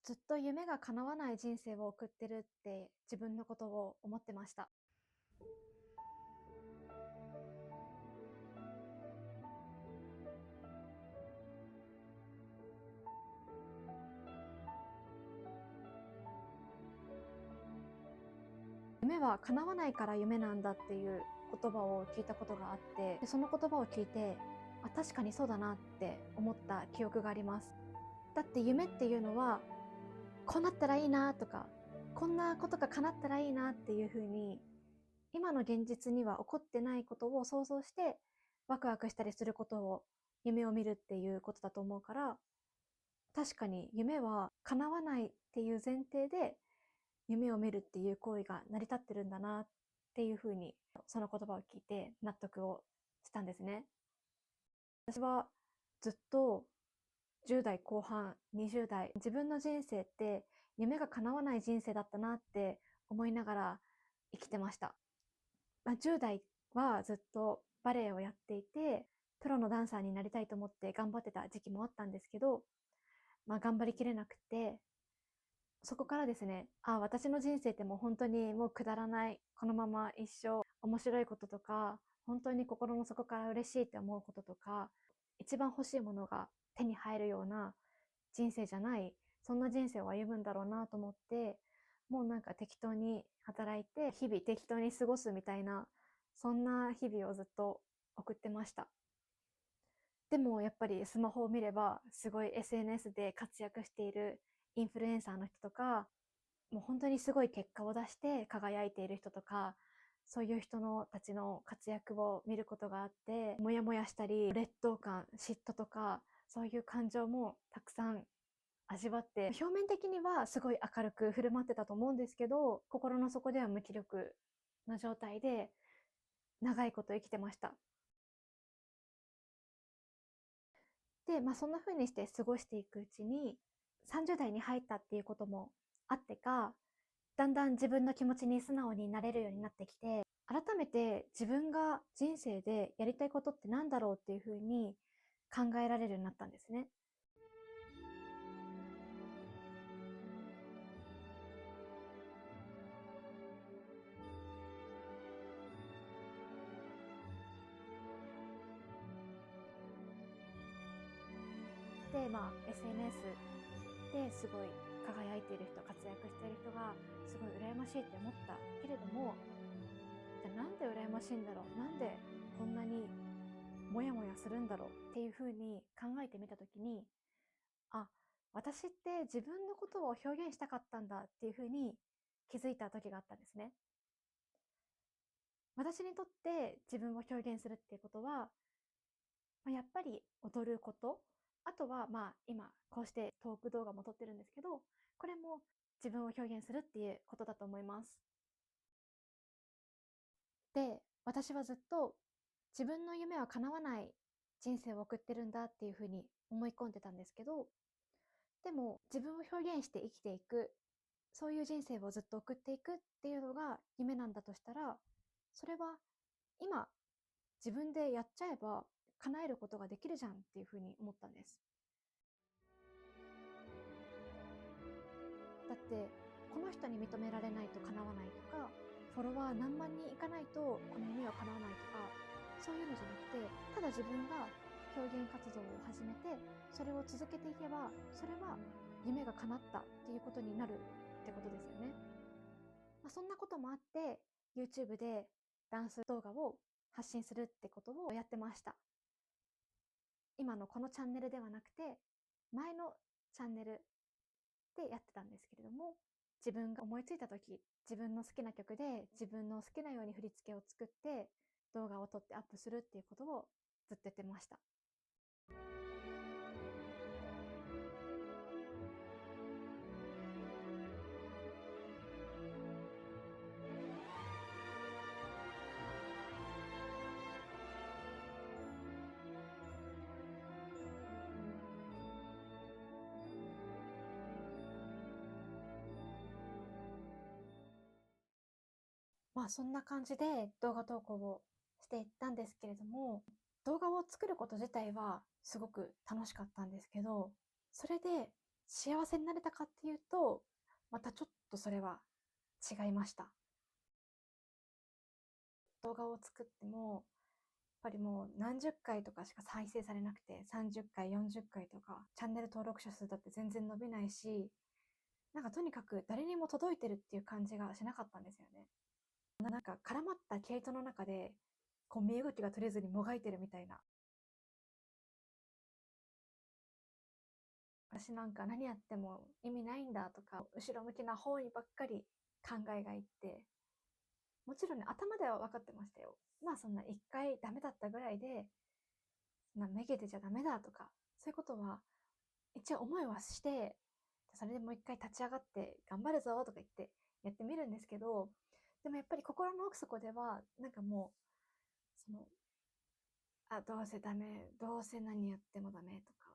ずっと夢が叶わない人生を送ってるって自分のことを思ってました。夢は叶わないから夢なんだっていう言葉を聞いたことがあって、でその言葉を聞いて、確かにそうだなって思った記憶があります。だって夢っていうのは、こうなったらいいなとか、こんなことが叶ったらいいなっていうふうに、今の現実には起こってないことを想像してワクワクしたりすることを夢を見るっていうことだと思うから、確かに夢は叶わないっていう前提で夢を見るっていう行為が成り立ってるんだなっていうふうに、その言葉を聞いて納得をしたんですね。私はずっと10代後半、20代、自分の人生って夢が叶わない人生だったなって思いながら生きてました。10代はずっとバレエをやっていて、プロのダンサーになりたいと思って頑張ってた時期もあったんですけど、頑張りきれなくて、そこからですね、私の人生ってもう本当にもうくだらない、このまま一生面白いこととか、本当に心の底から嬉しいって思うこととか、一番欲しいものが手に入るような人生じゃない、そんな人生を歩むんだろうなと思って、もうなんか適当に働いて、日々適当に過ごすみたいな、そんな日々をずっと送ってました。でもやっぱりスマホを見れば、すごい SNS で活躍しているインフルエンサーの人とか、もう本当にすごい結果を出して輝いている人とか、そういう人のたちの活躍を見ることがあって、モヤモヤしたり、劣等感、嫉妬とか、そういう感情もたくさん味わって、表面的にはすごい明るく振る舞ってたと思うんですけど、心の底では無気力な状態で長いこと生きてました。で、そんな風にして過ごしていくうちに、30代に入ったっていうこともあってか、だんだん自分の気持ちに素直になれるようになってきて、改めて自分が人生でやりたいことって何だろうっていう風に考えられるようになったんですね。で、SNS ですごい輝いている人、活躍している人がすごい羨ましいって思ったけれども、じゃあなんで羨ましいんだろう、なんでこんなにモヤモヤするんだろうっていうふうに考えてみたときに、あ、私って自分のことを表現したかったんだっていうふうに気づいた時があったんですね。私にとって自分を表現するっていうことは、やっぱり踊ること、あとは今こうしてトーク動画も撮ってるんですけど、これも自分を表現するっていうことだと思います。で、私はずっと自分の夢は叶わない人生を送ってるんだっていうふうに思い込んでたんですけど、でも自分を表現して生きていく、そういう人生をずっと送っていくっていうのが夢なんだとしたら、それは今自分でやっちゃえば叶えることができるじゃんっていうふうに思ったんです。だってこの人に認められないと叶わないとか、フォロワー何万人いかないとこの夢は叶わないとか、そういうのじゃなくて、ただ自分が表現活動を始めて、それを続けていけば、それは夢が叶ったっていうことになるってことですよね。そんなこともあって YouTube でダンス動画を発信するってことをやってました。今のこのチャンネルではなくて、前のチャンネルでやってたんですけれども、自分が思いついた時、自分の好きな曲で自分の好きなように振り付けを作って動画を撮ってアップするっていうことをずっとやってました。そんな感じで動画投稿をしていったんですけれども、動画を作ること自体はすごく楽しかったんですけど、それで幸せになれたかっていうと、またちょっとそれは違いました。動画を作っても、やっぱりもう何十回とかしか再生されなくて、30回、40回とか、チャンネル登録者数だって全然伸びないし、なんかとにかく誰にも届いてるっていう感じがしなかったんですよね。なんか絡まった毛糸の中で、こう身動きが取れずにもがいてるみたいな。私なんか何やっても意味ないんだとか、後ろ向きな方にばっかり考えがいって、もちろんね、頭では分かってましたよ。まあそんな一回ダメだったぐらいで、めげてちゃダメだとか、そういうことは一応思いはして、それでもう一回立ち上がって頑張るぞとか言ってやってみるんですけど、でもやっぱり心の奥底では、なんかもう、どうせダメ、どうせ何やってもダメとか、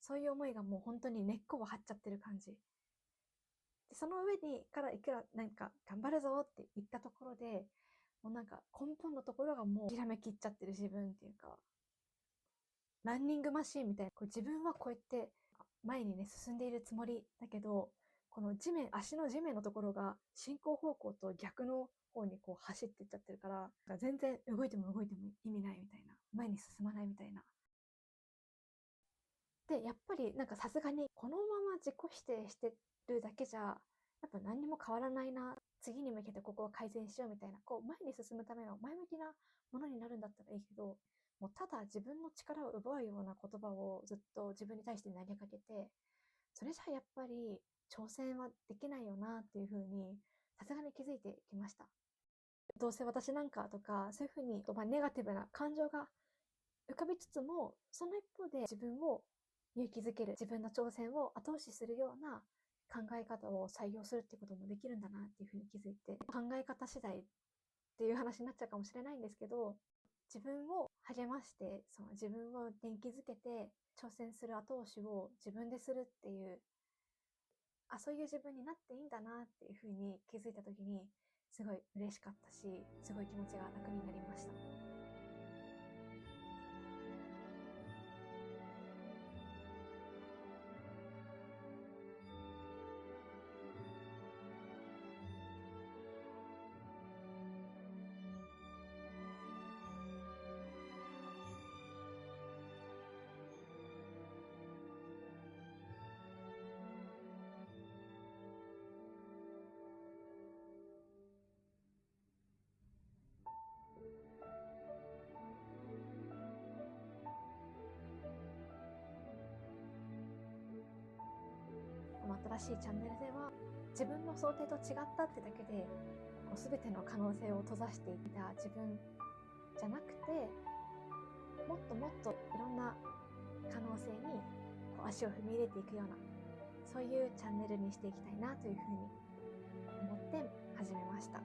そういう思いがもう本当に根っこを張っちゃってる感じ。でその上にからいくらなんか頑張るぞって言ったところで、もうなんか根本のところがもうひらめきっちゃってる自分っていうか、ランニングマシーンみたいな、こう自分はこうやって前にね、進んでいるつもりだけど、この足の地面のところが進行方向と逆の方にこう走っていっちゃってるから、全然動いても意味ないみたいな。前に進まないみたいな。で、やっぱりなんかさすがにこのまま自己否定してるだけじゃ、やっぱ何にも変わらないな。次に向けてここを改善しようみたいな、こう前に進むための前向きなものになるんだったらいいけど、もうただ自分の力を奪うような言葉をずっと自分に対して投げかけて、それじゃやっぱり挑戦はできないよなっていうふうに、さすがに気づいてきました。どうせ私なんかとか、そういうふうに、ネガティブな感情が浮かびつつも、その一方で自分を勇気づける、自分の挑戦を後押しするような考え方を採用するってこともできるんだなっていうふうに気づいて、考え方次第っていう話になっちゃうかもしれないんですけど、自分を励まして、その自分を元気づけて挑戦する後押しを自分でするっていう、そういう自分になっていいんだなっていうふうに気づいた時に、すごい嬉しかったし、すごい気持ちが楽になりました。この新しいチャンネルでは、自分の想定と違ったってだけで全ての可能性を閉ざしていた自分じゃなくて、もっともっといろんな可能性に足を踏み入れていくような、そういうチャンネルにしていきたいなというふうに思って始めました。